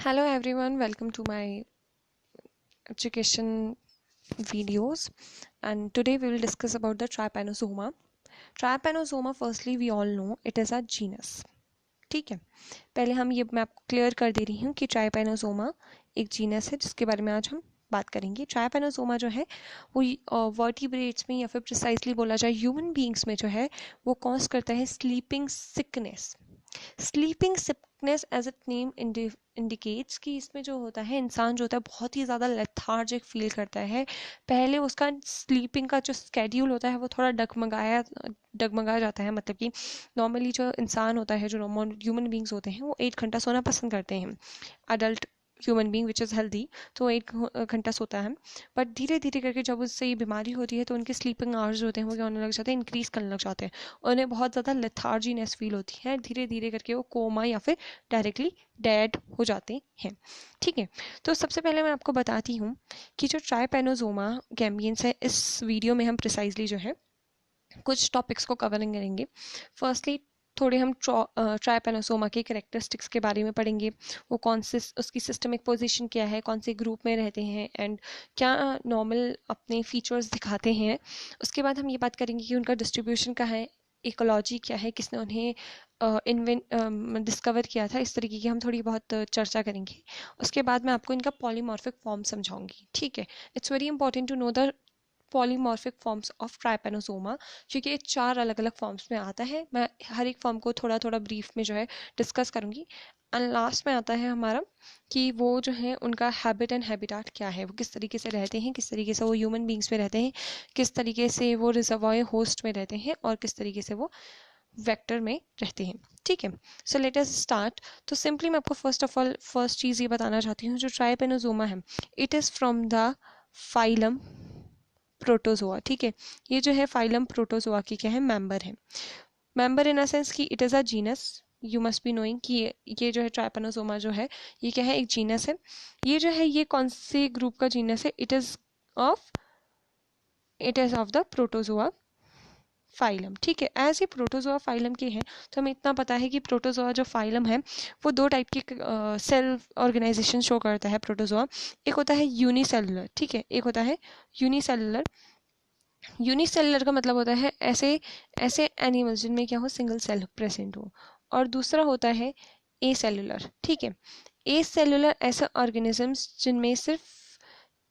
Hello everyone, welcome to my education videos, and today we will discuss about the Trypanosoma. Trypanosoma, firstly we all know it is a genus. ठीक है, पहले मैं आपको clear कर दे रही हूँ कि ट्राइपेनोसोमा एक जीनस है जिसके बारे में आज हम बात करेंगे। ट्राइपेनोसोमा जो है वो वर्टिब्रेट्स में या फिर प्रिसाइसली बोला जाए ह्यूमन बींग्स में जो है वो कॉज करता है sleeping sickness. Sleeping sickness as it name indicates कि इसमें जो होता है इंसान जो होता है बहुत ही ज़्यादा लेथार्जिक फील करता है। पहले उसका स्लीपिंग का जो स्केड्यूल होता है वो थोड़ा डगमगा जाता है। मतलब कि नॉर्मली जो इंसान होता है, जो नॉर्मल ह्यूमन बींग्स होते हैं, वो 8 घंटा सोना पसंद करते हैं। Adult human being which is healthy तो 1 घंटा सोता है। बट धीरे धीरे करके जब उससे ये बीमारी होती है तो उनके स्लीपिंग आवर्स होते हैं वो क्या होने लग जाते हैं, इंक्रीज करने लग जाते हैं। उन्हें बहुत ज़्यादा लेथार्जीनेस फील होती है। धीरे धीरे करके वो कोमा या फिर डायरेक्टली डेड हो जाते हैं। ठीक है, तो सबसे पहले मैं आपको बताती हूँ कि जो ट्राइपेनोसोमा गैम्बियंस है, इस वीडियो में हम प्रिसाइजली जो है कुछ टॉपिक्स को कवरिंग करेंगे। फर्स्टली थोड़े हम ट्राइपेनोसोमा के कैरेक्टरिस्टिक्स के बारे में पढ़ेंगे। वो कौन से, उसकी सिस्टमिक पोजीशन क्या है, कौन से ग्रुप में रहते हैं एंड क्या नॉर्मल अपने फीचर्स दिखाते हैं। उसके बाद हम ये बात करेंगे कि उनका डिस्ट्रीब्यूशन क्या है, इकोलॉजी क्या है, किसने उन्हें डिस्कवर किया था। इस तरीके की हम थोड़ी बहुत चर्चा करेंगे। उसके बाद मैं आपको इनका पॉलीमॉर्फिक फॉर्म समझाऊंगी। ठीक है, it's very important to know the polymorphic forms of trypanosoma, क्योंकि ये 4 अलग अलग फॉर्म्स में आता है। मैं हर एक फॉर्म को थोड़ा थोड़ा ब्रीफ में जो है डिस्कस करूंगी। एंड लास्ट में आता है हमारा कि वो जो है उनका हैबिट एंड हैबिटाट क्या है, वो किस तरीके से रहते हैं, किस तरीके से वो ह्यूमन बींग्स में रहते हैं, किस तरीके से वो रिजर्वॉयर होस्ट में रहते हैं और किस तरीके से वो वेक्टर में रहते हैं। ठीक है, सो लेट अस स्टार्ट। तो सिंपली मैं आपको फर्स्ट चीज़ ये बताना चाहती हूँ, जो ट्राइपेनोसोमा है it is from the phylum protozoa. ठीक है, ये जो है फाइलम प्रोटोजोआ की क्या है, मेंबर है। मेंबर इन अ सेंस कि it is a genus. You must be knowing कि ये जो है ट्राइपेनोसोमा जो है ये क्या है, एक जीनस है। ये जो है ये कौन से ग्रुप का जीनस है, of it is of the protozoa phylum. ठीक है, एज ये प्रोटोजोआ फाइलम के हैं तो हमें इतना पता है कि प्रोटोजोआ जो फाइलम है वो 2 टाइप की सेल ऑर्गेनाइजेशन शो करता है प्रोटोजोआ। एक होता है यूनिसेलुलर, ठीक है, एक होता है यूनिसेलुलर। यूनिसेलुलर का मतलब होता है ऐसे ऐसे एनिमल्स जिनमें क्या हो, सिंगल सेल प्रेजेंट हो। और दूसरा होता है ए सेलुलर। ठीक है, ए सेलुलर ऐसे ऑर्गेनिजम्स जिनमें सिर्फ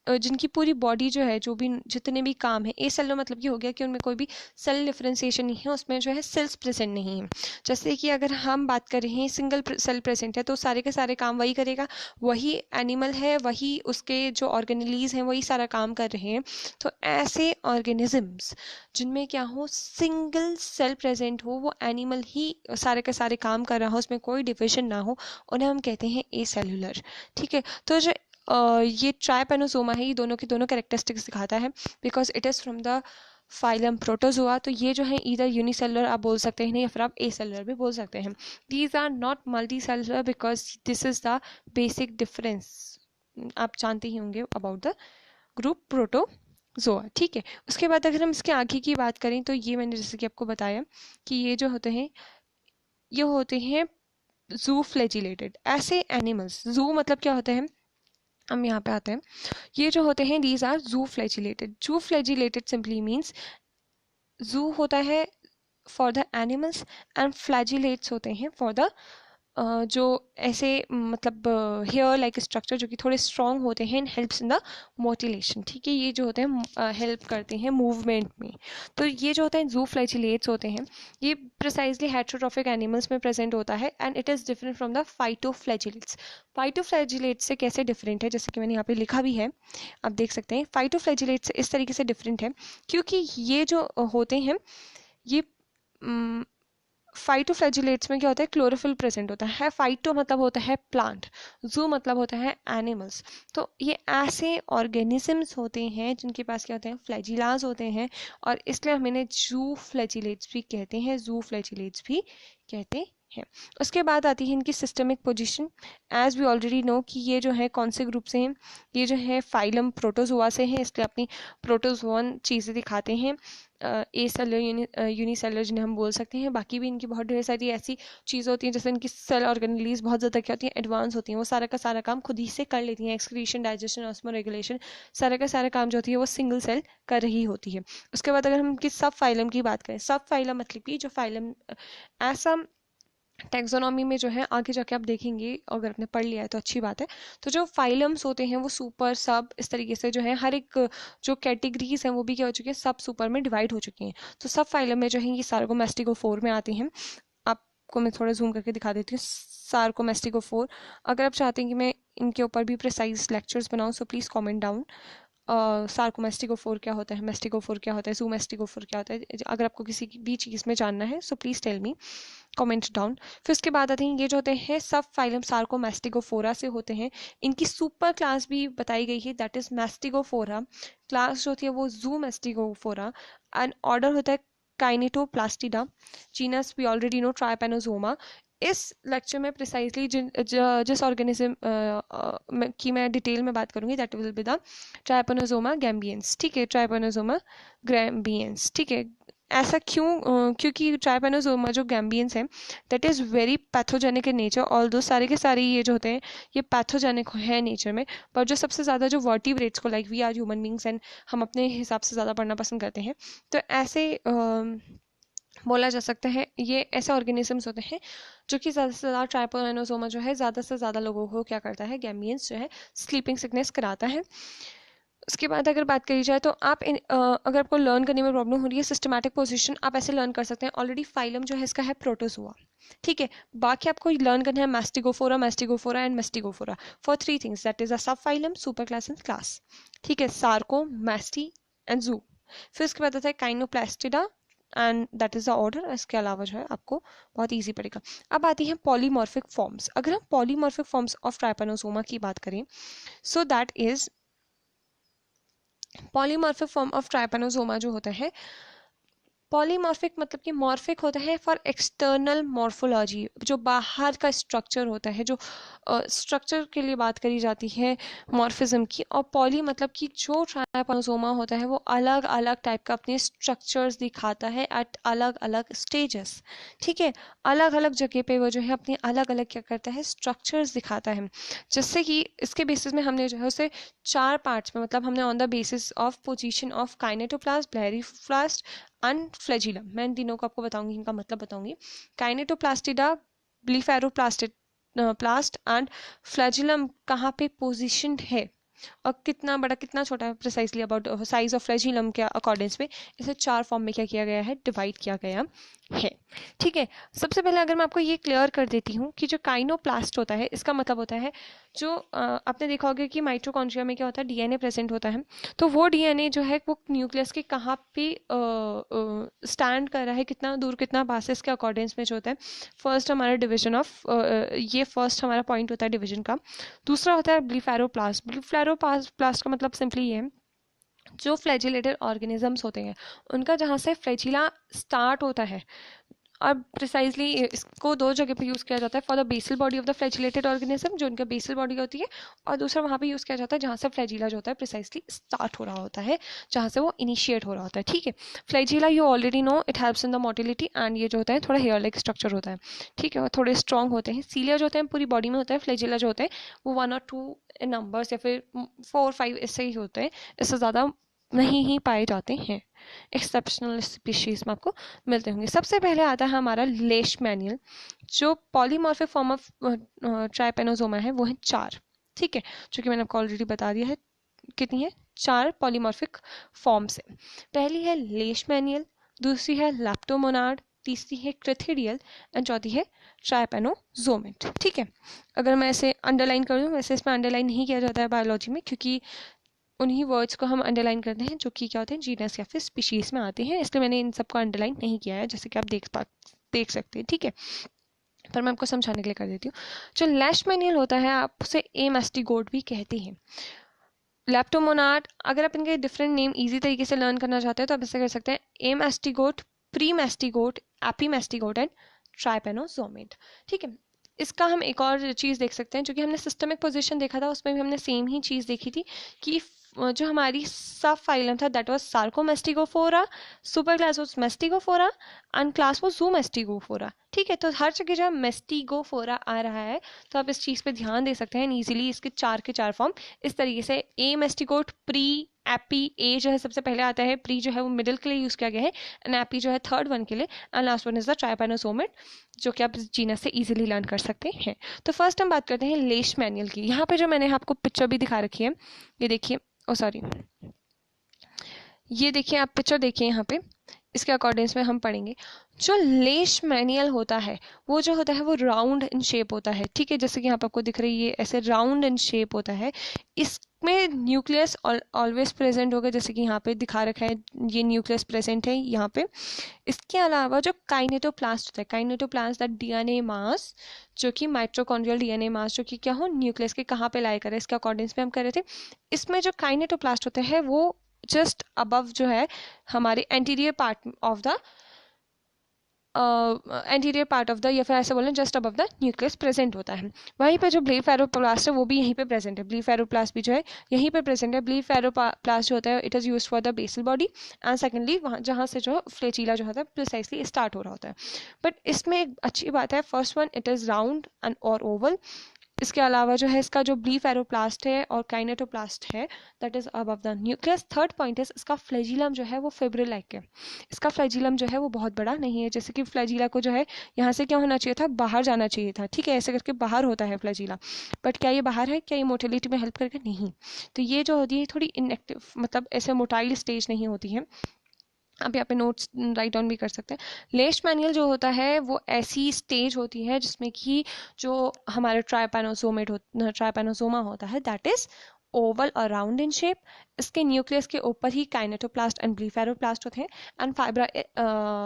जिनकी पूरी बॉडी जो है, जो भी जितने भी काम है, ए सेलुलर मतलब ये हो गया कि उनमें कोई भी सेल डिफरेंशिएशन नहीं है, उसमें जो है सेल्स प्रेजेंट नहीं है। जैसे कि अगर हम बात कर रहे हैं सिंगल सेल प्रेजेंट है तो सारे के सारे काम वही करेगा, वही एनिमल है, वही उसके जो ऑर्गेनलीज हैं वही सारा काम कर रहे हैं। तो ऐसे ऑर्गेनिजम्स जिनमें क्या हो, सिंगल सेल प्रेजेंट हो, वो एनिमल ही सारे के सारे काम कर रहा हो, उसमें कोई डिविजन ना हो, उन्हें हम कहते हैं ए सेलुलर। ठीक है, तो जो ये ट्राइपेनोसोमा है ये दोनों के दोनों कैरेक्टरिस्टिक्स दिखाता है because it is from the phylum protozoa. तो ये जो है इधर यूनिसेलुलर आप बोल सकते हैं, नहीं, या फिर आप ए सेलुलर भी बोल सकते हैं। These are not multi cellular because this is the basic difference. आप जानते ही होंगे अबाउट द ग्रुप प्रोटोजोआ। ठीक है, उसके बाद अगर हम इसके आगे की बात करें तो ये मैंने जैसे कि आपको बताया कि ये जो होते हैं ये होते हैं जू फ्लैजिलेटेड ऐसे एनिमल्स। जू मतलब क्या होता है, हम यहाँ पे आते हैं। ये जो होते हैं दीज आर जू फ्लैजिलेटेड। जू फ्लैजिलेटेड सिंपली मीन्स जू होता है for the animals and flagellates होते हैं फॉर द जो ऐसे मतलब हेयर लाइक स्ट्रक्चर जो कि थोड़े स्ट्रॉन्ग होते हैं, हेल्प्स इन द मोटिलेशन। ठीक है, ये जो होते हैं हेल्प करते हैं मूवमेंट में। तो ये जो होते हैं जू फ्लैजिलेट्स होते हैं, ये प्रिसाइजली हेटेरोट्रॉफिक एनिमल्स में प्रेजेंट होता है and it is different from the phytoflagellates. Phytoflagellates से कैसे डिफरेंट है, जैसे कि मैंने यहाँ पे लिखा भी है, आप देख सकते हैं। फाइटोफ्लैजिलेट्स से इस तरीके से डिफरेंट है क्योंकि ये जो होते हैं ये फाइटोफ्लैजिलेट्स में क्या होता है, क्लोरोफिल प्रेजेंट होता है। फाइटो मतलब होता है प्लांट, जू मतलब होता है एनिमल्स। तो ये ऐसे ऑर्गेनिजम्स होते हैं जिनके पास क्या होते हैं, फ्लैजिलाज होते हैं, और इसलिए हम इन्हें जू फ्लैजिलेट्स भी कहते हैं, जू फ्लैजिलेट्स भी कहते हैं। उसके बाद आती है इनकी systemic position. As we already know कि ये जो है कौन से ग्रुप से हैं, ये जो है फाइलम प्रोटोजोआ से हैं, इसलिए अपनी प्रोटोजोअन चीज़ें दिखाते हैं। ए सेलर यूनिसेलर जिन्हें हम बोल सकते हैं। बाकी भी इनकी बहुत ढेर सारी ऐसी चीज़ होती हैं, जैसे इनकी सेल ऑर्गेनलीज बहुत ज़्यादा क्या होती हैं, एडवांस होती हैं, वो सारा का सारा काम खुद ही से कर लेती हैं। एक्सक्रीशन, डाइजेशन, ऑस्मो रेगुलेशन, सारा का सारा काम जो होती है वो सिंगल सेल कर रही होती है। उसके बाद अगर हम इनकी सब फाइलम की बात करें, सब फाइलम मतलब कि जो फाइलम ऐसा टैक्सोनॉमी में जो है आगे जाके आप देखेंगे, अगर आपने पढ़ लिया है तो अच्छी बात है। तो जो फाइलम्स होते हैं वो सुपर सब इस तरीके से जो है हर एक जो कैटेगरीज हैं वो भी क्या हो चुकी है, सब सुपर में डिवाइड हो चुकी हैं। तो सब फाइलम में जो है ये सार्कोमेस्टिकोफोर में आती हैं। आपको मैं थोड़ा जूम करके दिखा देती हूँ। सार्कोमेस्टिकोफोर, अगर आप चाहते हैं कि मैं इनके ऊपर भी प्रिसाइज लेक्चर्स बनाऊँ सो प्लीज़ कॉमेंट डाउन। सार्कोमेस्टिकोफोर क्या होता है, मेस्टिकोफोर क्या होता है, जूमेस्टिकोफोर क्या होता है, अगर आपको किसी भी चीज़ में जानना है so please tell me, comment down. फिर उसके बाद आते हैं ये जो होते हैं सब फाइलम सार्कोमेस्टिकोफोरा से होते हैं। इनकी सुपर क्लास भी बताई गई है, दैट इज मेस्टिकोफोरा। क्लास जो होती है वो जूमेस्टिकोफोरा। एंड ऑर्डर होता है kinetoplastida. Genus we already know, trypanosoma. इस लेक्चर में प्रिसाइजली जिस ऑर्गेनिज्म की मैं डिटेल में बात करूंगी that will be the trypanosoma gambiense. ठीक है, ट्राइपेनोसोमा गैम्बियंस। ठीक है, ऐसा क्यों? क्योंकि ट्राइपेनोसोमा जो गैम्बियंस हैं that is very pathogenic in nature. All दो सारे के सारे ये जो होते हैं ये पैथोजेनिक है नेचर में, पर जो सबसे ज़्यादा जो वर्टिब्रेट्स को, like we are human beings and हम अपने हिसाब से ज़्यादा पढ़ना पसंद करते हैं, तो ऐसे बोला जा सकता है ये ऐसे ऑर्गेनिजम्स होते हैं जो कि ज़्यादा से ज़्यादा ट्राइपेनोसोमा जो है ज़्यादा से ज़्यादा लोगों को क्या करता है, गैम्बियंस जो है स्लीपिंग सिकनेस कराता है। उसके बाद अगर बात करी जाए तो आप अगर आपको लर्न करने में प्रॉब्लम हो रही है सिस्टमैटिक पोजीशन, आप ऐसे लर्न कर सकते हैं। ऑलरेडी फाइलम जो है इसका है प्रोटोजोआ। ठीक है, बाकी आपको लर्न करना है mastigophora and mastigophora for 3 things, that is a sub phylum, super class and class. ठीक है, सार्को, मेस्टी एंड जू। फिर उसके बाद आता है kinetoplastida and that is the order. इसके अलावा जो है आपको बहुत ईजी पड़ेगा। अब आती है पॉलीमॉर्फिक फॉर्म्स। अगर हम पॉलीमॉर्फिक फॉर्म्स ऑफ ट्राइपेनोसोमा की बात करें so that is polymorphic form of Trypanosoma जो होता है, पॉलीमॉर्फिक मतलब कि मॉर्फिक होता है फॉर एक्सटर्नल मॉर्फोलॉजी, जो बाहर का स्ट्रक्चर होता है, जो स्ट्रक्चर के लिए बात करी जाती है मॉर्फिज्म की। और पॉली मतलब कि जो ट्राइपेनोसोमा होता है वो अलग अलग टाइप का अपने स्ट्रक्चर्स दिखाता है एट अलग अलग स्टेजेस। ठीक है, अलग अलग जगह पे वो जो है अपनी अलग अलग क्या करता है, स्ट्रक्चर्स दिखाता है। जिससे कि इसके बेसिस में हमने जो है उसे 4 पार्ट्स में, मतलब हमने on the basis of position of kinetoplast, blepharoplast and flagellum, मैं इन तीनों को आपको बताऊंगी, इनका मतलब बताऊंगी। काइनेटोप्लास्टिडा, ब्लीफेरोप्लास्टिड प्लास्ट एंड फ्लैजिलम कहाँ पे पोजिशनड है और कितना बड़ा कितना छोटा है, precisely about size of flagellum के अकॉर्डिंग्स में इसे 4 फॉर्म में क्या किया गया है, डिवाइड किया गया है। ठीक है, सबसे पहले अगर मैं आपको ये क्लियर कर देती हूँ कि जो काइनोप्लास्ट होता है इसका मतलब होता है जो आपने देखा होगा कि माइटोकॉन्ड्रिया में क्या होता है, डीएनए प्रेजेंट होता है। तो वो डीएनए जो है वो न्यूक्लियस के कहाँ पे स्टैंड कर रहा है, कितना दूर कितना पास है, इसके अकॉर्डिंग्स में जो होता है फर्स्ट हमारा डिवीजन ऑफ ये फर्स्ट हमारा पॉइंट होता है डिवीजन का। दूसरा होता है ब्लीफेरोप्लास्ट। ब्लीफेरोप्लास्ट का मतलब सिंपली ये है, जो फ्लैजिलेटेड ऑर्गेनिजम्स होते हैं उनका जहाँ से फ्लैजिला स्टार्ट होता है, और प्रिसाइजली इसको 2 जगह पे यूज़ किया जाता है, for the basal body of the flagellated organism जो उनका बेसल बॉडी होती है, और दूसरा वहाँ पे यूज़ किया जाता है जहाँ से फ्लैजिला जो होता है प्रिसाइजली स्टार्ट हो रहा होता है, जहाँ से वो इनिशिएट हो रहा होता है। ठीक है, flagella you already know it helps in the motility, and ये जो होता है थोड़ा हेयर लाइक स्ट्रक्चर होता है। ठीक है, और थोड़े स्ट्रॉन्ग होते हैं। सीलिया जो होते हैं पूरी बॉडी में होता है, फ्लैजिला जो होते हैं वो 1 और 2 नंबर्स या फिर 4 5 इससे ही होते हैं, इससे ज़्यादा नहीं ही पाए जाते हैं। एक्सेप्शनल स्पीशीज में आपको मिलते होंगे। सबसे पहले आता है हमारा लेशमैनियल। जो पॉलीमॉर्फिक फॉर्म ऑफ ट्राइपेनोसोमा है वो है 4। ठीक है, जो कि मैंने आपको ऑलरेडी बता दिया है कितनी है, 4 पॉलीमॉर्फिक फॉर्म्स है। पहली है लेशमैनियल, दूसरी है लैप्टोमोनाड, तीसरी है क्रिथिडियल एंड चौथी है ट्राइपेनोसोमेट। ठीक है, अगर मैं इसे अंडरलाइन कर दूँ, वैसे इसमें अंडरलाइन नहीं किया जाता है बायोलॉजी में, क्योंकि उन्हीं वर्ड्स को हम अंडरलाइन करते हैं जो कि क्या होते हैं, जीनस या फिर स्पीशीज में आते हैं, इसलिए मैंने इन सबको अंडरलाइन नहीं किया है, जैसे कि आप देख सकते हैं। ठीक है, पर मैं आपको समझाने के लिए कर देती हूँ। जो लेशमैनियल होता है आप उसे एमास्टिगोट भी कहते हैं। लैप्टोमोनाड, अगर आप इनके डिफरेंट नेम इजी तरीके से लर्न करना चाहते हैं तो आप ऐसे कर सकते हैं, एमास्टिगोट, प्री मैस्टिगोट, एपीमेस्टिगोट एंड ट्राइपेनोसोमेट। ठीक है, इसका हम एक और चीज़ देख सकते हैं, जो कि हमने सिस्टमिक पोजीशन देखा था उसमें भी हमने सेम ही चीज़ देखी थी कि जो हमारी सब फाइलम था that was sarcomastigophora, super class was mastigophora and class was zoomastigophora. ठीक है, तो हर जगह जब मेस्टिगोफोरा आ रहा है तो आप इस चीज़ पे ध्यान दे सकते हैं इजीली। इसके 4 के 4 फॉर्म इस तरीके से, ए मेस्टिगोट, प्री, एपी, ए जो है सबसे पहले आता है, प्री जो है वो मिडिल के लिए यूज़ किया गया है, एंड एपी जो है थर्ड वन के लिए, and last one is the trypanosomate, जो कि आप इस जीनस से इजीली लर्न कर सकते हैं। तो फर्स्ट हम बात करते हैं लेशमैनियल की। यहाँ पे जो मैंने आपको पिक्चर भी दिखा रखी है, ये देखिए, ओ सॉरी, ये देखिए, आप पिक्चर देखिए यहाँ पे, इसके अकॉर्डिंग्स में हम पढ़ेंगे। जो लेशमैनियल होता है वो जो होता है वो राउंड इन शेप होता है। ठीक है, जैसे कि यहाँ पे आपको दिख रही है ऐसे राउंड इन शेप होता है। इसमें न्यूक्लियस ऑलवेज प्रेजेंट होगा, जैसे कि यहाँ पे दिखा रखा है, ये न्यूक्लियस प्रेजेंट है यहाँ पे। इसके अलावा जो काइनेटोप्लास्ट होता है, काइनेटोप्लास्ट दैट डीएनए मास, जो कि माइटोकॉन्ड्रियल डीएनए मास, जो कि क्या हो, न्यूक्लियस के कहाँ पे लाई करे, इसके अकॉर्डिंग्स में हम कर रहे थे। इसमें जो काइनेटोप्लास्ट होते हैं वो जस्ट अबव जो है हमारे anterior part of the anterior part of the, या फिर ऐसे बोलें just above the nucleus present होता है। वहीं पे जो ब्लीफेरोप्लास्ट है वो भी यहीं पे प्रेजेंट है, ब्लीफेरोप्लास्ट भी जो है यहीं पे प्रेजेंट है। ब्लीफेरोप्लास्ट जो होता है it is use for the basal body, and secondly वहाँ जहाँ से जो फ्लेचिला जो होता है प्रिसाइसली स्टार्ट हो रहा होता है। बट इसमें एक अच्छी बात है, first one it is round and और ओवल। इसके अलावा जो है इसका जो ब्लीफेरोप्लास्ट है और काइनेटोप्लास्ट है that is above the nucleus. Third point है इसका फ्लैजिलम जो है वो फिब्रिल लाइक है। इसका फ्लैजिलम जो है वो बहुत बड़ा नहीं है, जैसे कि फ्लैजिला को जो है यहाँ से क्या होना चाहिए था, बाहर जाना चाहिए था। ठीक है, ऐसे करके बाहर होता है फ्लैजिला, बट क्या ये बाहर है, क्या ये मोटिलिटी में हेल्प करके, नहीं। तो ये जो होती है थोड़ी इनएक्टिव, मतलब ऐसे मोटाइल स्टेज नहीं होती है। आप यहाँ पे नोट्स राइट डाउन भी कर सकते हैं। लेशमैनियल जो होता है वो ऐसी स्टेज होती है जिसमें कि जो हमारे ट्राइपेनोसोमा होता है दैट इज ओवल और राउंड इन शेप। इसके न्यूक्लियस के ऊपर ही काइनेटोप्लास्ट एंड ब्लीफेरोप्लास्ट होते हैं, and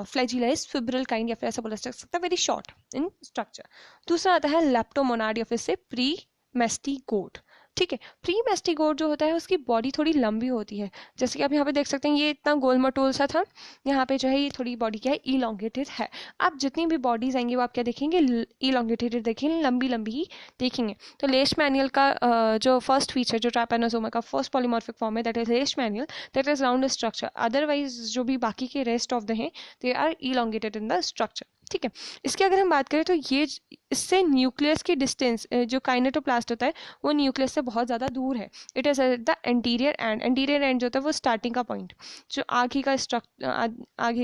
flagella is fibril kind, या फिर ऐसा बोला जा सकता है वेरी शॉर्ट इन स्ट्रक्चर। दूसरा आता है लेप्टोमोनाड, या फिर से प्री मेस्टिगोट। ठीक है, प्री मेस्टिगोट जो होता है उसकी बॉडी थोड़ी लंबी होती है, जैसे कि आप यहाँ पे देख सकते हैं, ये इतना गोल मटोल सा था, यहाँ पे जो है ये थोड़ी बॉडी क्या है, इलोंगेटेड है। आप जितनी भी बॉडीज आएंगी वो आप क्या देखेंगे, इलोंगेटेड देखेंगे, लंबी लंबी ही देखेंगे। तो लेशमैनियल का जो फर्स्ट फीचर, जो ट्राइपेनोसोमा का फर्स्ट पॉलीमॉर्फिक फॉर्म है that is leishmanial, that is round structure. Otherwise जो भी बाकी के रेस्ट ऑफ द हैं they are elongated in the structure. ठीक है, इसकी अगर हम बात करें तो ये इससे न्यूक्लियस की डिस्टेंस, जो काइनेटोप्लास्ट होता है वो न्यूक्लियस से बहुत ज़्यादा दूर है। It is at the anterior and, anterior and जो होता है वो स्टार्टिंग का पॉइंट, जो आगे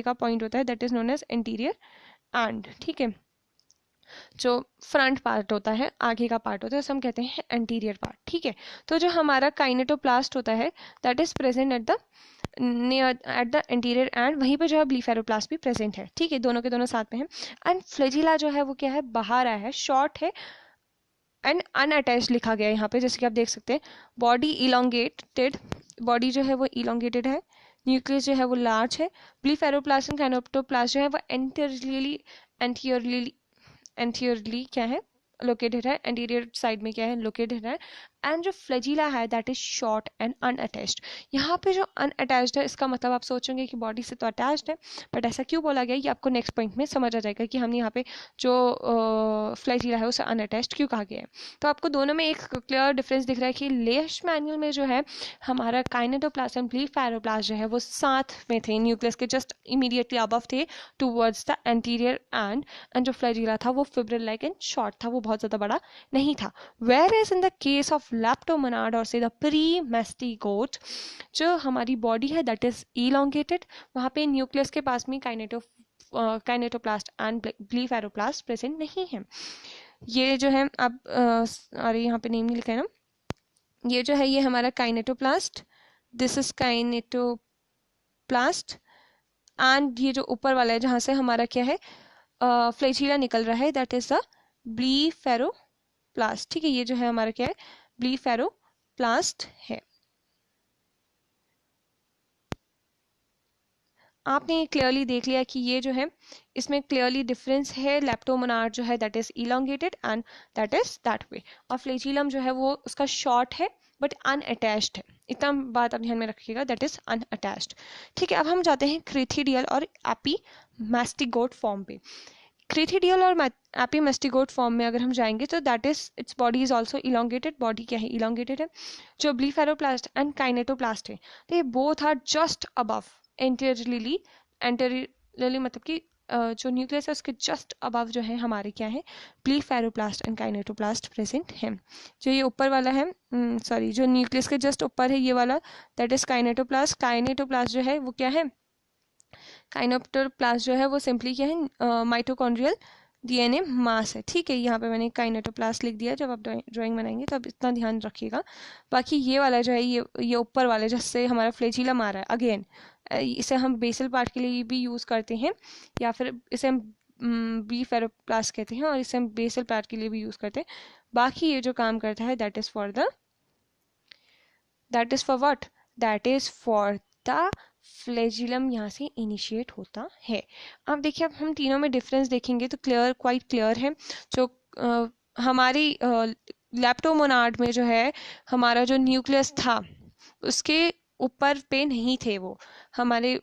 का पॉइंट होता है that is known as anterior end. ठीक है, जो फ्रंट पार्ट होता है, आगे का पार्ट होता है, उसे हम कहते हैं एंटीरियर पार्ट। ठीक है, तो जो हमारा काइनेटोप्लास्ट होता है that is present at the near at the anterior and, वहीं पे जो है ब्लीफेरोप्लास्ट भी प्रेजेंट है। ठीक है, दोनों के दोनों साथ में है। एंड फ्लैजिला जो है वो क्या है, बाहर आया है, शॉर्ट है एंड अनअटैच्ड लिखा गया है यहाँ पे, जैसे कि आप देख सकते हैं। बॉडी इलोंगेटेड, बॉडी जो है वो इलोंगेटेड है। न्यूक्लियस जो है वो लार्ज है। ब्लीफेरोप्लास्ट एंड काइनेटोप्लास्ट जो है वो एंटीरियरली क्या है, लोकेटेड है, एंटीरियर साइड में क्या है, लोकेटेड है। एंड जो फ्लैजिला है that is short and unattached. यहाँ पे जो अनअटैच्ड है इसका मतलब आप सोचेंगे कि बॉडी से तो अटैच्ड है, बट ऐसा क्यों बोला गया ये आपको नेक्स्ट पॉइंट में समझ आ जाएगा कि हमने यहाँ पे जो फ्लैजिला है उसे अनअटैच्ड क्यों कहा गया है। तो आपको दोनों में एक क्लियर डिफरेंस दिख रहा है कि लेशमैनियल में जो है हमारा काइनेटोप्लास्ट एंड ब्लीफेरोप्लास्ट जो है वो साथ में थे, न्यूक्लियस के जस्ट इमीडिएटली अबव थे टूवर्ड्स द एंटीरियर एंड जो फ्लैजिला था वो फिब्रिल लाइक एंड शॉर्ट था, वो बहुत ज़्यादा बड़ा नहीं था। Where is in the case of leptomonad और से द प्री मेस्टिगोट, जो हमारी बॉडी है दैट इज इलोंगेटेड, वहाँ पे न्यूक्लियस के पास में काइनेटोप्लास्ट एंड ब्लीफेरोप्लास्ट प्रेजेंट नहीं है। ये जो है अब अरे यहाँ पे नेम नहीं लिखा है ना, ये जो है ये हमारा काइनेटोप्लास्ट, दिस इज काइनेटोप्लास्ट, एंड ये जो ऊपर वाला है जहाँ से हमारा क्या है फ्लैजिला निकल रहा है दैट इज द ब्लीफेरोप्लास्ट। ठीक है, ये जो है हमारा क्या है, ब्लीफेरोप्लास्ट है। आपने ये क्लियरली देख लिया कि ये जो है इसमें क्लियरली डिफरेंस है। लेप्टोमोनाड जो है that is elongated and that is that way, और फ्लैजिलम जो है वो उसका शॉर्ट है बट अनअटैच्ड है। इतना बात आप ध्यान में रखिएगा, दैट इज अनअटैच्ड। ठीक है, अब हम जाते हैं क्रेथिडियल और एपीमेस्टिगोट फॉर्म पे। क्रीथिडियल और एपीमेस्टिगोट फॉर्म में अगर हम जाएंगे तो that is its body is also elongated, body क्या है, इलोंगेटेड है। जो ब्लीफेरोप्लास्ट एंड काइनेटोप्लास्ट है they both are just above anteriorly, anteriorly मतलब कि जो न्यूक्लियस है उसके जस्ट अबव जो है हमारे क्या है, ब्लीफेरोप्लास्ट एंड काइनेटोप्लास्ट प्रेजेंट है। जो ये ऊपर वाला है, सॉरी जो न्यूक्लियस के जस्ट ऊपर है ये वाला, दैट इज काइनेटोप्लास्ट। काइनेटोप्लास्ट जो है वो क्या है, काइनेटोप्लास्ट जो है वो सिंपली क्या है, माइटोकॉन्ड्रियल डीएनए मास है। ठीक है, यहाँ पे मैंने काइनेटोप्लास्ट लिख दिया, जब आप ड्राइंग बनाएंगे तो आप इतना ध्यान रखिएगा। बाकी ये वाला जो है ये ऊपर वाला जिससे हमारा फ्लैजिलम आ रहा है, अगेन इसे हम बेसल पार्ट के लिए भी यूज़ करते हैं, या फिर इसे हम ब्लीफेरोप्लास्ट कहते हैं, और इसे हम बेसल पार्ट के लिए भी यूज़ करते हैं। बाकी ये जो काम करता है that is for what, that is for the flagellum यहाँ से इनिशिएट होता है। अब देखिए, अब हम तीनों में डिफरेंस देखेंगे तो क्वाइट क्लियर है। जो हमारी लेप्टोमोनाड में जो है हमारा जो न्यूक्लियस था उसके ऊपर पे नहीं थे वो, हमारे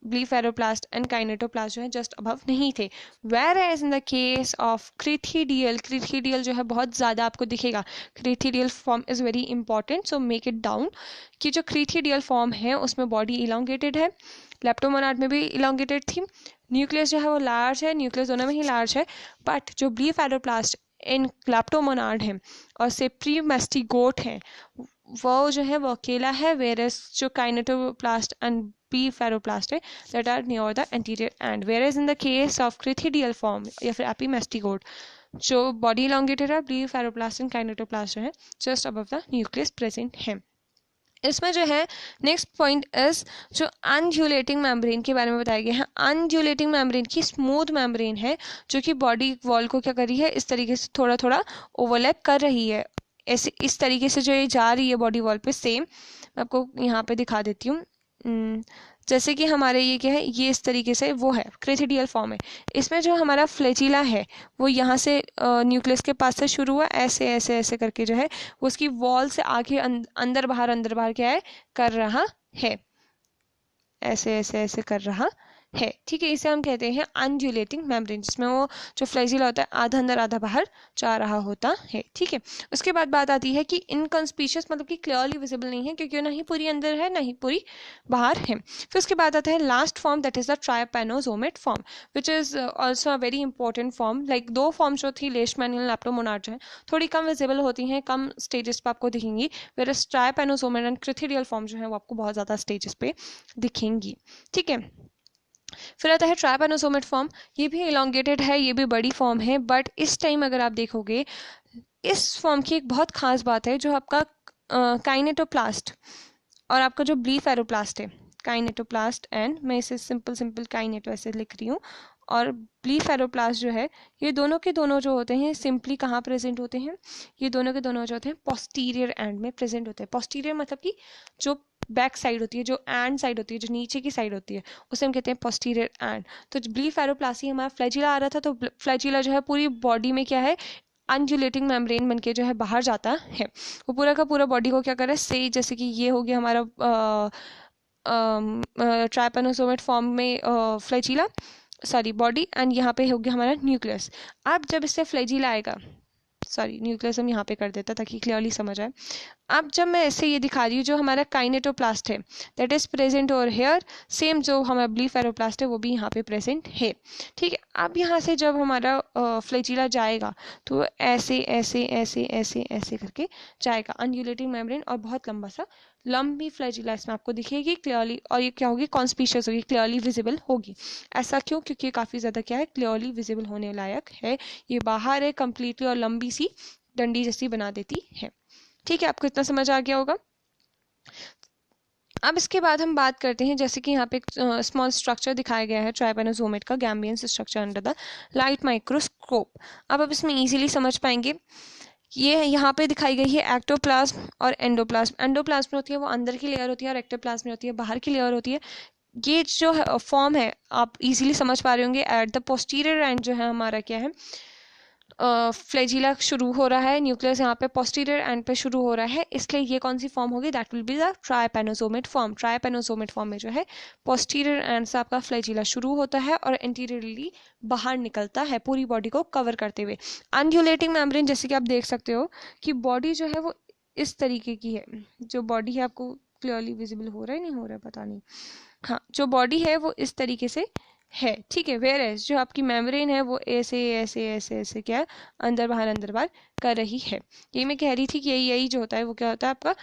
ब्लीफेरोप्लास्ट एंड काइनेटोप्लास्ट जो है जस्ट अबव नहीं थे। Where as in the case of crithidial जो है बहुत ज़्यादा आपको दिखेगा। Crithidial form is very important, so make it down कि जो क्रीथिडियल फॉर्म है उसमें बॉडी इलोंगेटेड है, लेप्टोमोनाड में भी इलोंगेटेड थी, न्यूक्लियस जो है वो लार्ज है, न्यूक्लियस दोनों में ही लार्ज है, बट जो ब्लीफेरोप्लास्ट इन लेप्टोमोनाड है और सेप्रीमेस्टिगोट है वो जो है वो अकेला है, वेरस जो काइनेटोप्लास्ट एंड ब्लीफेरोप्लास्ट है that are near the anterior end. Whereas in the case of crithidial form या फिर एपीमेस्टिगोट जो बॉडी इलोंगेटेड है, ब्लीफेरोप्लास्ट एंड काइनेटोप्लास्ट जो है just above the nucleus present है। इसमें जो है नेक्स्ट पॉइंट इज जो अनड्यूलेटिंग मेम्ब्रेन के बारे में बताया गया है। अनड्यूलेटिंग मेम्ब्रेन की स्मूथ मेम्ब्रेन है जो कि बॉडी वॉल को क्या कर रही है, इस तरीके से थोड़ा थोड़ा ओवरलैप कर रही है, ऐसे इस तरीके से जो ये जा रही है बॉडी वॉल पे। सेम मैं आपको यहाँ पे दिखा देती हूँ, जैसे कि हमारे ये क्या है, ये इस तरीके से वो है क्रीथिडियल फॉर्म है। इसमें जो हमारा फ्लैजिला है वो यहाँ से न्यूक्लियस के पास से शुरू हुआ, ऐसे ऐसे ऐसे करके जो है वो उसकी वॉल से आगे अंदर बाहर क्या है कर रहा है, ऐसे ऐसे ऐसे कर रहा है। ठीक है, इसे हम कहते हैं अनड्यूलेटिंग मेम्ब्रेन, जिसमें वो जो फ्लैजिला होता है आधा अंदर आधा बाहर जा रहा होता है। ठीक है, उसके बाद बात आती है कि इनकॉन्स्पिशियस मतलब कि क्लियरली विजिबल नहीं है, क्योंकि ना ही पूरी अंदर है ना ही पूरी बाहर है। फिर उसके बाद आता है last form, that is the trypanosomate form, which is also a very important form. Like दो फॉर्म जो थी लेशमैनियल लेप्टोमोनाड जो है थोड़ी कम विजिबल होती हैं, कम स्टेजेस पे आपको दिखेंगी, वेरस ट्राइपैनोसोमेट एंड क्रीथिडियल फॉर्म जो है वो आपको बहुत ज़्यादा स्टेजेस पे दिखेंगी। ठीक है, फिर आता है ट्राइपैनोसोमेट फॉर्म, ये भी इलोंगेटेड है, ये भी बड़ी फॉर्म है, बट इस टाइम अगर आप देखोगे इस फॉर्म की एक बहुत खास बात है, जो आपका काइनेटोप्लास्ट और आपका जो ब्लीफेरोप्लास्ट है, काइनेटोप्लास्ट एंड मैं इसे सिंपल काइनेटो ऐसे लिख रही हूँ, और ब्लीफेरोप्लास्ट जो है ये दोनों के दोनों जो होते हैं सिंपली कहाँ प्रेजेंट होते हैं, ये दोनों के दोनों जो होते हैं पोस्टीरियर एंड में प्रेजेंट होते हैं। पोस्टीरियर मतलब कि जो बैक साइड होती है, जो एंड साइड होती है, जो नीचे की साइड होती है, उसे हम कहते हैं पोस्टीरियर एंड। तो ब्लीफेरोप्लास्टी हमारा फ्लैजिला आ रहा था, तो फ्लैजिला जो है पूरी बॉडी में क्या है, अनड्यूलेटिंग मेम्ब्रेन बनके जो है बाहर जाता है। वो पूरा का पूरा बॉडी को क्या कर रहा है, से जैसे कि ये हो गया हमारा ट्राइपैनोसोमेट फॉर्म में फ्लैजिला, सॉरी बॉडी, एंड यहाँ पे हो गया हमारा न्यूक्लियस। अब जब इससे फ्लैजिला आएगा, सॉरी न्यूक्लियस हम यहाँ पे कर देता ताकि क्लियरली समझ आए। अब जब मैं ऐसे ये दिखा रही हूँ, जो हमारा काइनेटोप्लास्ट है that is present over here, same जो हमारा ब्लीफेरोप्लास्ट है वो भी यहाँ पे प्रेजेंट है। ठीक है, अब यहाँ से जब हमारा फ्लैजिला जाएगा तो ऐसे ऐसे ऐसे ऐसे ऐसे करके जाएगा अनड्यूलेटिंग मेम्ब्रेन, और बहुत लंबा सा लंबी फ्लैजिला इसमें आपको दिखेगी क्लियरली, और ये क्या होगी, कॉन्स्पिशियस होगी, क्लियरली विजिबल होगी। ऐसा क्यों, क्योंकि ये काफ़ी ज़्यादा क्या है, क्लियरली विजिबल होने लायक है। ये बाहर है कम्प्लीटली और लंबी सी डंडी जैसी बना देती है। ठीक है, आपको इतना समझ आ गया होगा। अब इसके बाद हम बात करते हैं, जैसे कि यहाँ पे एक स्मॉल स्ट्रक्चर दिखाया गया है ट्राइपैनोसोमेट का, Gambian structure under the light microscope. अब आप इसमें इजीली समझ पाएंगे। ये यहाँ पे दिखाई गई है एक्टोप्लाज्म और एंडोप्लाज्म। एंडोप्लाज्म में होती है वो अंदर की लेयर होती है, और एक्टोप्लाज्म में होती है बाहर की लेयर होती है। ये जो फॉर्म है आप इजीली समझ पा रहे होंगे। एट द पोस्टीरियर एंड जो है हमारा क्या है, फ्लैजिला शुरू हो रहा है, न्यूक्लियस यहाँ पे पोस्टीरियर एंड पे शुरू हो रहा है, इसलिए ये कौन सी फॉर्म होगी, that will be the trypanosomate form. Trypanosomate form में जो है पोस्टीरियर एंड से आपका फ्लैजिला शुरू होता है और एंटीरियरली बाहर निकलता है पूरी बॉडी को कवर करते हुए। अनड्यूलेटिंग मेम्ब्रेन, जैसे कि आप देख सकते हो कि बॉडी जो है वो इस तरीके की है, जो बॉडी है आपको क्लियरली विजिबल हो रहा है नहीं हो रहा है पता नहीं, हाँ जो बॉडी है वो इस तरीके से है, ठीक है। वेयर एज जो आपकी मेम्ब्रेन है वो ऐसे ऐसे ऐसे ऐसे क्या अंदर बाहर कर रही है। ये मैं कह रही थी कि यही जो होता है वो क्या होता है आपका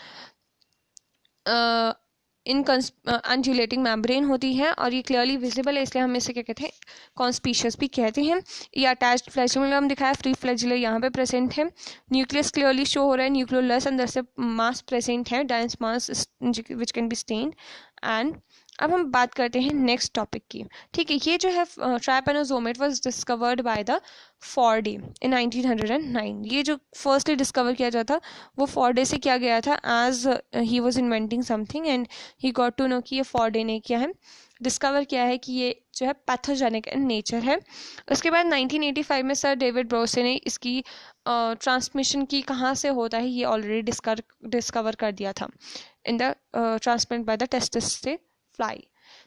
अनड्यूलेटिंग मेम्ब्रेन होती है और ये क्लियरली विजिबल है, इसलिए हम इसे क्या कहते हैं, कॉन्स्पीशियस भी कहते हैं। ये अटैच्ड फ्लैजिलम दिखाया, फ्री फ्लैजिला यहाँ पे प्रेजेंट है, न्यूक्लियस क्लियरली शो हो रहा है, न्यूक्लियोलस अंदर से मास प्रेजेंट है, dense mass which can be stained. And अब हम बात करते हैं नेक्स्ट टॉपिक की, ठीक है। ये जो है ट्राइपेनोसोमेट वाज डिस्कवर्ड बाय द फॉरडे इन 1909। ये जो फर्स्टली डिस्कवर किया जाता वो फॉरडे से किया गया था, as he was inventing something and he got to know कि ये फॉरडे ने किया है, डिस्कवर किया है कि ये जो है पैथोजेनिक इन नेचर है। उसके बाद 1985 में सर डेविड ब्रोसे ने इसकी ट्रांसमिशन की कहाँ से होता है ये ऑलरेडी डिस्कवर कर दिया था, in the transmit by the testis से फ्लाई,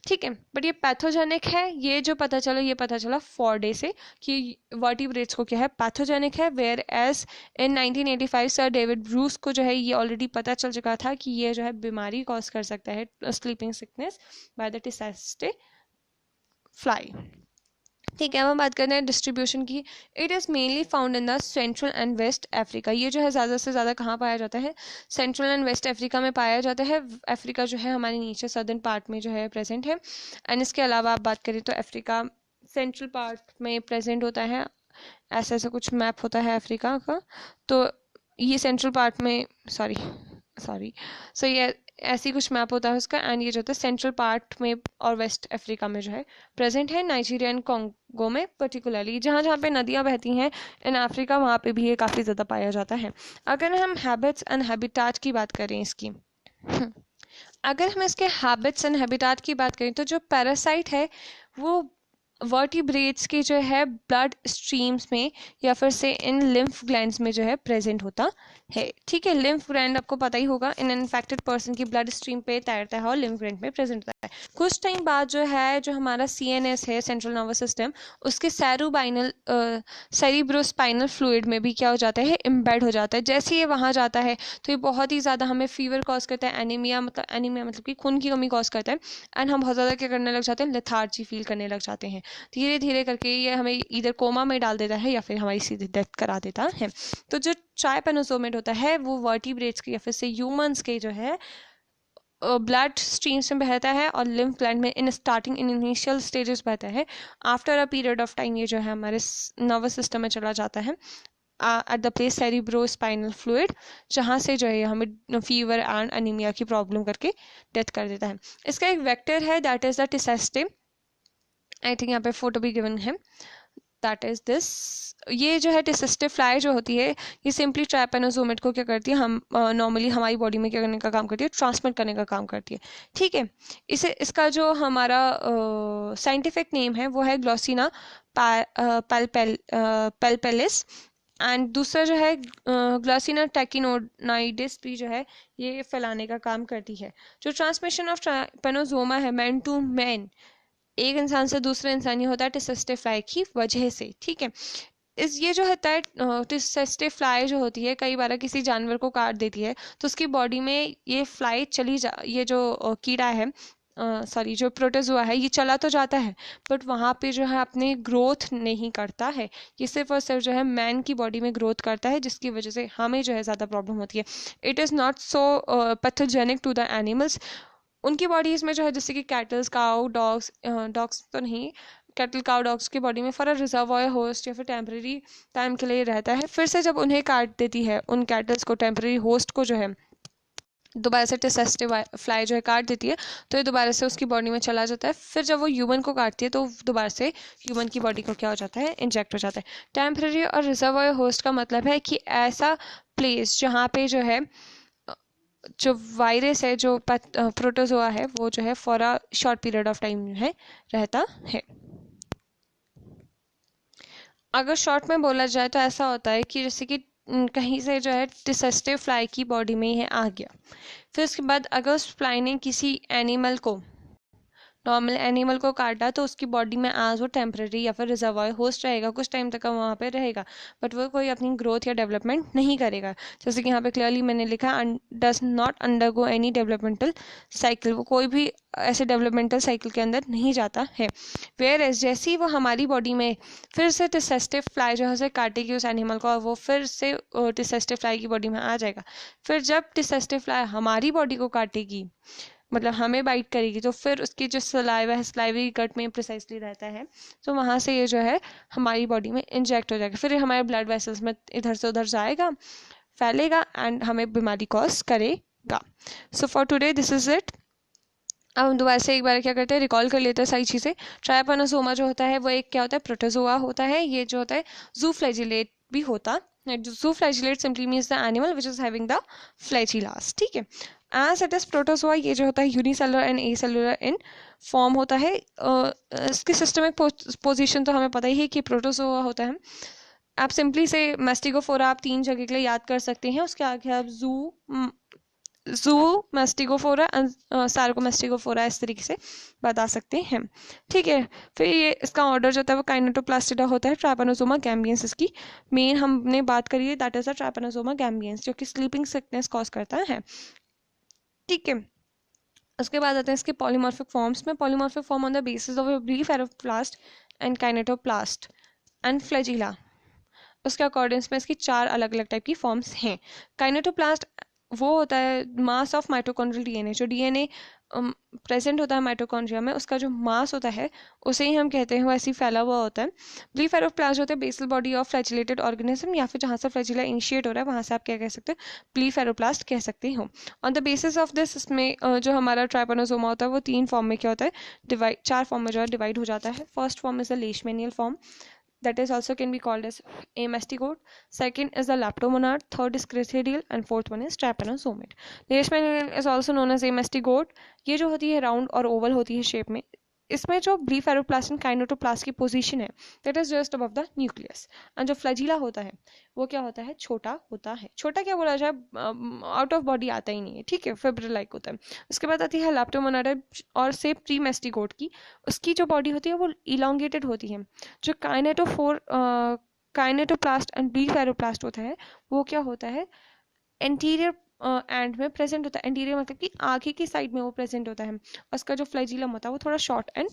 ठीक है। बट ये पैथोजेनिक है, ये जो पता चला ये पता चला फॉरडे से कि वर्टिब्रेट्स को क्या है पैथोजेनिक है, where as in 1985 sir David Bruce को जो है ये ऑलरेडी पता चल चुका था कि ये जो है बीमारी कॉज कर सकता है, sleeping sickness by the tsetse fly, ठीक है। अब हम बात करते हैं डिस्ट्रीब्यूशन की। It is mainly found in the central and west Africa. ये जो है ज़्यादा से ज़्यादा कहाँ पाया जाता है, सेंट्रल एंड वेस्ट अफ्रीका में पाया जाता है। अफ्रीका जो है हमारे नीचे सदर्न पार्ट में जो है प्रेजेंट है। एंड इसके अलावा आप बात करें तो अफ्रीका सेंट्रल पार्ट में प्रेजेंट होता है, ऐसा ऐसा कुछ मैप होता है अफ्रीका का, तो ये सेंट्रल पार्ट में सॉरी सो ये ऐसी कुछ मैप होता है उसका, एंड ये जो होता है सेंट्रल पार्ट में और वेस्ट अफ्रीका में जो है प्रेजेंट है, नाइजीरिया एंड कॉन्गो में पर्टिकुलरली, जहाँ जहाँ पे नदियाँ बहती हैं इन अफ्रीका वहाँ पे भी ये काफ़ी ज़्यादा पाया जाता है। अगर हम हैबिट्स एंड हैबिटाट की बात करें इसकी अगर हम इसके हैबिट्स एंड हैबिटाट की बात करें तो जो पैरासाइट है वो वर्टिब्रेट्स के जो है ब्लड स्ट्रीम्स में या फिर से इन लिम्फ ग्लैंड्स में जो है प्रेजेंट होता है, ठीक है। लिम्फ ग्लैंड आपको पता ही होगा, इन इन्फेक्टेड पर्सन की ब्लड स्ट्रीम पे तैरता है और लिम्फ ग्लैंड में प्रेजेंट होता है। कुछ टाइम बाद जो है जो हमारा CNS है, सेंट्रल नर्वस सिस्टम, उसके सेरिब्रोस्पाइनल फ्लूइड में भी क्या हो जाता है, इम्बेड हो जाता है। जैसे ये वहाँ जाता है तो ये बहुत ही ज़्यादा हमें फीवर कॉज करता है, एनीमिया मतलब कि खून की कमी कॉज करता है, एंड हम बहुत ज़्यादा क्या करने लग जाते हैं, लेथार्जी फील करने लग जाते हैं। धीरे धीरे करके ये हमें इधर कोमा में डाल देता है या फिर हमारी सीधी डेथ करा देता है। तो जो ट्राइपेनोसोमेट होता है वो वर्टिब्रेट्स के या फिर से ह्यूमंस के जो है ब्लड स्ट्रीम्स में बहता है और लिम्फ ग्लैंड में इन इनिशियल स्टेजेस बहता है। After a period of time ये जो है हमारे नर्वस सिस्टम में चला जाता है at the place cerebrospinal fluid, जहाँ से जो है हमें फीवर एंड अनीमिया की प्रॉब्लम करके डेथ कर देता है। इसका एक वेक्टर है that is the tsetse, I think यहाँ पे फोटो भी गिवन है, दैट इज दिस। ये जो है टिसिस्टिव फ्लाई जो होती है ये सिंपली ट्राइपेनोसोमेट को क्या करती है, हम नॉर्मली हमारी बॉडी में क्या करने का काम करती है, ट्रांसमिट करने का काम करती है, ठीक है। इसका जो हमारा साइंटिफिक नेम है वो है ग्लोसिना पैल्पेलिस, एंड दूसरा जो है ग्लोसिना टैकिनोनाइडिस भी जो है ये फैलाने का काम करती है। जो ट्रांसमिशन ऑफ ट्राइपेनोसोमा है मैन टू मैन, एक इंसान से दूसरे इंसान, ये होता है टिसिस्टिव फ्लाई की वजह से, ठीक है। ये जो होता है टिसिस्टिव फ्लाई जो होती है कई बार किसी जानवर को काट देती है तो उसकी बॉडी में ये फ्लाई ये जो कीड़ा है जो प्रोटोजोआ है ये चला तो जाता है बट वहाँ पे जो है अपने ग्रोथ नहीं करता है, ये सिर्फ और सिर्फ जो है मैन की बॉडी में ग्रोथ करता है, जिसकी वजह से हमें जो है ज़्यादा प्रॉब्लम होती है। It is not so pathogenic to the animals. उनकी बॉडीज़ में जो है जैसे कि कैटल्स, काउ, डॉग्स तो नहीं, कैटल, काउ, डॉग्स की बॉडी में फॉर अ रिजर्वॉयर होस्ट या फिर टेम्परेरी टाइम के लिए रहता है। फिर से जब उन्हें काट देती है, उन कैटल्स को, टेम्परेरी होस्ट को जो है दोबारा से टिसिस्टिव फ्लाई जो है काट देती है तो ये दोबारा से उसकी बॉडी में चला जाता है। फिर जब वो ह्यूमन को काटती है तो दोबारा से ह्यूमन की बॉडी को क्या हो जाता है, इंजेक्ट हो जाता है। टेम्परेरी और रिजर्वॉयर होस्ट का मतलब है कि ऐसा प्लेस जहाँ पे जो है जो वायरस है, जो प्रोटोजोआ है, वो जो है for a short period of time जो है रहता है। अगर शॉर्ट में बोला जाए तो ऐसा होता है कि जैसे कि कहीं से जो है डिसेस्टिव फ्लाई की बॉडी में ही आ गया, फिर उसके बाद अगर उस फ्लाई ने किसी एनिमल को, नॉर्मल एनिमल को काटा, तो उसकी बॉडी में आज वो टेम्पररी या फिर रिजर्वायर होस्ट रहेगा, कुछ टाइम तक वहाँ पे रहेगा, बट वो कोई अपनी ग्रोथ या डेवलपमेंट नहीं करेगा। जैसे कि यहाँ पे क्लियरली मैंने लिखा, does not undergo any developmental cycle, वो कोई भी ऐसे डेवलपमेंटल साइकिल के अंदर नहीं जाता है। वेयर एज जैसे ही वो हमारी बॉडी में फिर से टिसेस्टिव फ्लाई जो है उसे काटेगी उस एनिमल को, और वो फिर से टिसेस्टिव फ्लाई की बॉडी में आ जाएगा। फिर जब टिसेस्टिव फ्लाई हमारी बॉडी को काटेगी, मतलब हमें बाइट करेगी, तो फिर उसकी जो सलाइवा है, सलाइवरी गट में प्रिसाइसली रहता है, तो वहाँ से ये जो है हमारी बॉडी में इंजेक्ट हो जाएगा, फिर हमारे ब्लड वेसल्स में इधर से उधर जाएगा, फैलेगा एंड हमें बीमारी कॉज करेगा। So for today this is it. अब हम दोबारा से एक बार क्या करते हैं, रिकॉल कर लेते हैं सारी चीज़ें। ट्राइपैनोसोमा जो होता है वो एक क्या होता है, प्रोटोजोआ होता है। ये जो होता है ज़ूफ्लैजिलेट भी होता है। Zooflagellate simply means the animal which is having the flagellas, ठीक है। एज इट इज प्रोटोजोआ, ये जो होता है यूनिसेलुलर एंड एसेलुलर इन फॉर्म होता है। इसकी सिस्टमिक पोजिशन तो हमें पता ही है कि प्रोटोजोआ होता है। आप सिंपली से मैस्टिगोफोरा आप 3 जगह के लिए याद कर सकते हैं, उसके आगे आप जू मैस्टिगोफोरा, सार्कोमेस्टिगोफोरा, इस तरीके से बता सकते हैं, ठीक है। फिर ये इसका ऑर्डर जो होता है वो काइनेटोप्लास्टिडा होता है। ट्राइपैनोसोमा गैम्बियंस इसकी मेन हमने बात करी है, that is a trypanosoma gambiense, जो कि स्लीपिंग सिकनेस कॉज करता है, ठीक है। उसके बाद आते हैं इसके पॉलीमॉर्फिक फॉर्म्स में। Polymorphic form on the basis of a blepharoplast and kinetoplast and flagella, उसके अकॉर्डिंग्स में इसकी 4 अलग अलग टाइप की फॉर्म्स हैं। काइनेटोप्लास्ट वो होता है मास ऑफ माइटोकॉन्ड्रियल डीएनए, जो डीएनए प्रेजेंट होता है माइटोकॉन्ड्रिया में, उसका जो मास होता है उसे ही हम कहते हैं, वो ऐसे फैला हुआ होता है। ब्रीफ एरोप्लास्ट होता है basal body of flagellated organism, या फिर जहाँ से फ्लैजिला इनिशिएट हो रहा है वहाँ से आप क्या कह सकते हो, ब्रीफ एरोप्लास्ट कह सकते हो। On the basis of this, इसमें जो हमारा ट्राइपैनोसोमा होता है वो 3 फॉर्म में क्या होता है, डिवाइड 4 फॉर्म में जो है डिवाइड हो जाता है। First form is the leishmanial form, that is also can be called as amastigode. Second is the leptomonad, third is critherial, and fourth one is trypanosomid. Leishmanian is also known as amastigode. ये जो होती है round और Oval होती है shape में। इसमें जो ब्रीफ एरोप्लास्ट एंड काइनेटोप्लास्ट की पोजीशन है that is just above the nucleus, and जो फ्लैजिला होता है वो क्या होता है, छोटा होता है। छोटा क्या बोला जाए, आउट ऑफ बॉडी आता ही नहीं है, ठीक है, फिब्रिल लाइक होता है। उसके बाद आती है लैप्टोमोनाडा और से प्रीमेस्टिगोट की, उसकी जो बॉडी होती है वो इलोंगेटेड होती है। जो काइनेटोप्लास्ट एंड ब्रीफ एरोप्लास्ट होता है वो क्या होता है, एंटीरियर एंड में प्रेजेंट होता है। एंटीरियर मतलब कि आगे की साइड में वो प्रेजेंट होता है। उसका जो फ्लैजिलम होता है वो थोड़ा शॉर्ट एंड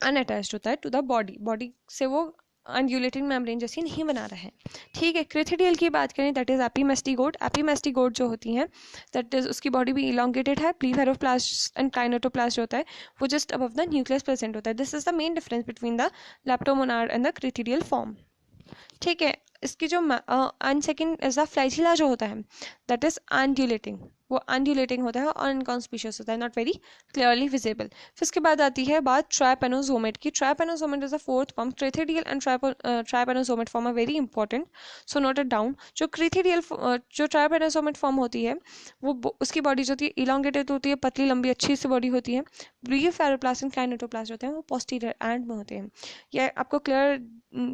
अनअटैच्ड होता है टू द बॉडी, बॉडी से वो अनड्यूलेटिंग मेम्ब्रेन जैसी नहीं बना रहा है, ठीक है। क्रिथिडियल की बात करें दैट इज एपीमेस्टिगोट। एपीमेस्टिगोट जो होती है दैट इज उसकी बॉडी भी इलोंगेटेड है। ब्रीफ एरोप्लास्ट एंड काइनेटोप्लास्ट जो होता है वो just above the nucleus present होता है। This is the main difference between the leptomonad and the crithidial form, ठीक है। इसकी जो सेकंड इज द फ्लैजिला जो होता है दैट इज अनड्यूलेटिंग, वो अनड्यूलेटिंग होता है और अनकॉन्स्पिशियस होता है, नॉट वेरी क्लियरली विजिबल। फिर इसके बाद आती है बात ट्राइपैनोसोमेट की। Trypanosomatid is the fourth form. Crithidial and trypanosomatid form are very important, so note it down. जो क्रिथिडियल जो ट्राइपैनोसोमेट फॉर्म होती है वो उसकी बॉडी जो होती है इलोंगेटेड होती है, पतली लंबी अच्छी सी बॉडी होती है। ब्रीफ एरोप्लास्ट एंड काइनेटोप्लास्ट होते हैं वो पोस्टीरियर एंड में होते हैं। यह आपको क्लियर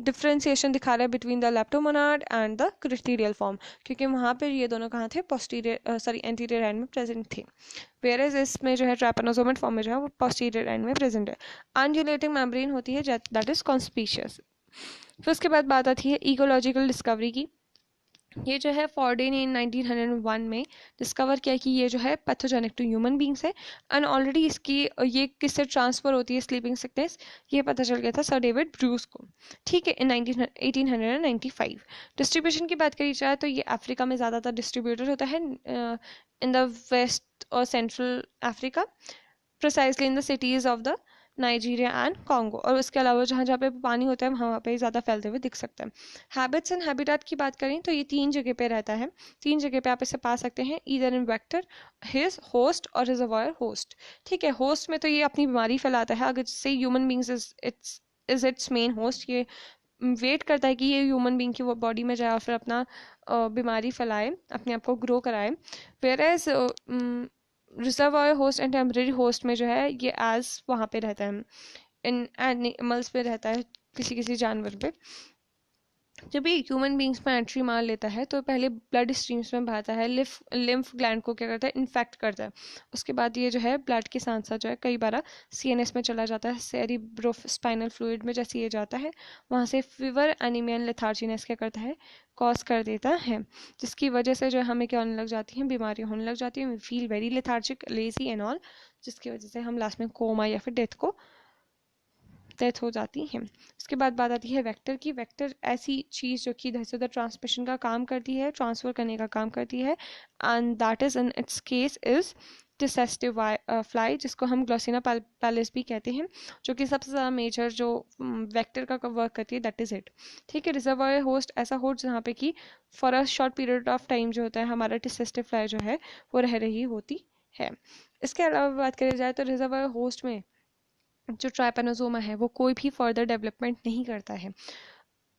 डिफ्रेंसिएशन दिखा रहा है between the leptomonad and the crithidial form, क्योंकि वहाँ पर ये दोनों कहाँ थे, पोस्टीरियर सॉरी एंटीरियर एंड में प्रेजेंट थे। वेयरएज इसमें जो है ट्राइपैनोसोमेट फॉर्म में जो है वो पोस्टीरियर एंड में प्रेजेंट है। अनड्यूलेटिंग मेम्ब्रेन होती है दैट इज कॉन्स्पिशियस। फिर उसके बाद बात आती है इकोलॉजिकल डिस्कवरी की। ये जो है फॉर्डे ने 1901 में डिस्कवर किया कि ये जो है पैथोजेनिक टू ह्यूमन बींग्स है, एंड ऑलरेडी इसकी ये किससे ट्रांसफर होती है स्लीपिंग सिकनेस, ये पता चल गया था सर डेविड ब्रूस को, ठीक है, इन 1895। डिस्ट्रीब्यूशन की बात करी जाए तो ये अफ्रीका में ज़्यादातर डिस्ट्रीब्यूटेड होता है, इन द वेस्ट और central Africa, precisely in the cities of the Nigeria and Congo, और उसके अलावा जहाँ जहाँ पे पानी होता है वहाँ पे ज़्यादा फैलते हुए दिख सकता है। हैबिट्स एंड हैबिटेट की बात करें तो ये 3 जगह पे रहता है। 3 जगह पे आप इसे पा सकते हैं, either in vector, his host और रिजर्वायर होस्ट, ठीक है। होस्ट में तो ये अपनी बीमारी फैलाता है, अगर जैसे human beings it's main host, ये वेट करता है कि ये ह्यूमन बींग की वो बॉडी में जाए और फिर अपना बीमारी फैलाए, अपने आप को ग्रो कराए। Where as reservoir host and temporary host में जो है ये एज वहाँ पे रहता है, इन एनिमल्स पे रहता है, किसी किसी जानवर पे। जब ये ह्यूमन बींग्स में एंट्री मार लेता है तो पहले ब्लड स्ट्रीम्स में बहाता है, लिम्फ ग्लैंड को क्या करता है, इन्फेक्ट करता है। उसके बाद ये जो है ब्लड के साथ साथ जो है कई बार सीएनएस में चला जाता है, सेरिब्रो स्पाइनल फ्लूइड में जैसे ये जाता है, वहाँ से फीवर, एनीमिया, लेथार्जीनेस क्या करता है, कॉज कर देता है, जिसकी वजह से जो हमें क्या होने लग जाती हैं, बीमारियाँ होने लग जाती हैं, we feel very lethargic, lazy and all, जिसकी वजह से हम लास्ट में कोमा या फिर डेथ हो जाती हैं। उसके बाद बात आती है वेक्टर की। वेक्टर ऐसी चीज़ जो कि इधर से उधर ट्रांसमिशन का काम करती है, ट्रांसफ़र करने का काम करती है, and that is in its case is tsetse fly, जिसको हम ग्लोसिना पैलेस भी कहते हैं, जो कि सबसे ज़्यादा मेजर जो वेक्टर का वर्क करती है, दैट इज़ इट। ठीक है, रिजर्वायर होस्ट ऐसा होस्ट जहाँ पे कि for a short period of time जो होता है हमारा डिसेस्टिव फ्लाई जो है वो रह रही होती है। इसके अलावा बात करी जाए तो रिजर्वायर होस्ट में जो ट्राइपेनोसोमा है वो कोई भी फर्दर डेवलपमेंट नहीं करता है,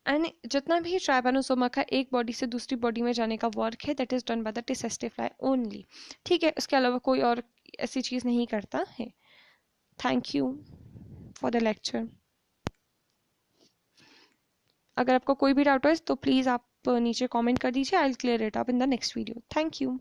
एंड जितना भी ट्राइपेनोसोमा का एक बॉडी से दूसरी बॉडी में जाने का वर्क है that is done by the tsetse fly only. ठीक है, इसके अलावा कोई और ऐसी चीज़ नहीं करता है। Thank you for the lecture. अगर आपको कोई भी डाउट हो तो प्लीज़ आप नीचे कमेंट कर दीजिए, I will clear it up in the next video. Thank you.